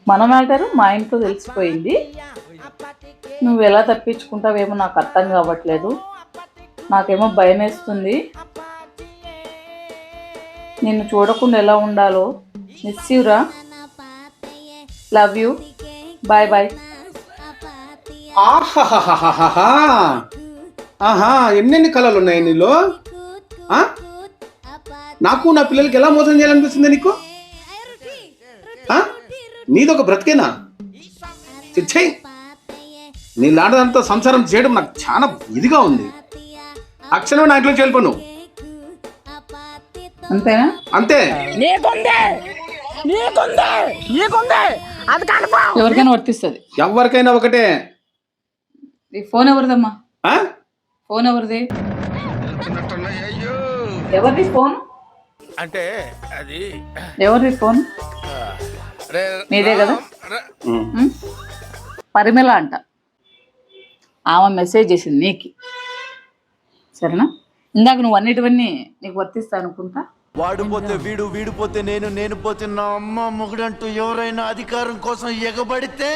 మన మ్యాటర్ మా ఇంట్లో తెలిసిపోయింది. నువ్వు ఎలా తప్పించుకుంటావేమో నాకు అర్థం కావట్లేదు. నాకేమో భయం వేస్తుంది. నిన్ను చూడకుండా ఎలా ఉండాలో. మిస్ యూరా. Love you. Bye bye. ఆహాహాహాహా. ఆహా, ఎన్నెన్ని కళలు ఉన్నాయి నీలో. నాకు నా పిల్లలకి ఎలా మోసం చేయాలనిపిస్తుంది నీకు? నీదొక బ్రతికేనా? చిచ్చేయ్, నీ లాంటిదంతా సంసారం చేయడం నాకు చాలా ఇదిగా ఉంది. అక్షరం నా ఇంట్లో వెళ్ళిపోను. అంతేనా? అంతే. ఎవరికైనా వర్తిస్తుంది. ఎవరికైనా ఒకటే. ఈ ఫోన్ ఎవరిదమ్మా? ఫోన్ ఎవరిది? ఎవరిది ఫోన్? అంటే అది ఎవరిది ఫోన్? మీదే కదా. పరిమళ అంట. ఆమె మెసేజ్ చేసింది నీకు. సరేనా? ఇందాక నువ్వు అన్నిటివన్నీ నీకు వర్తిస్తా అనుకుంటా. వాడిపోతే వీడు, వీడిపోతే నేను, నేను పోతే నా అమ్మ మొగుడంటూ ఎవరైనా అధికారం కోసం ఎగబడితే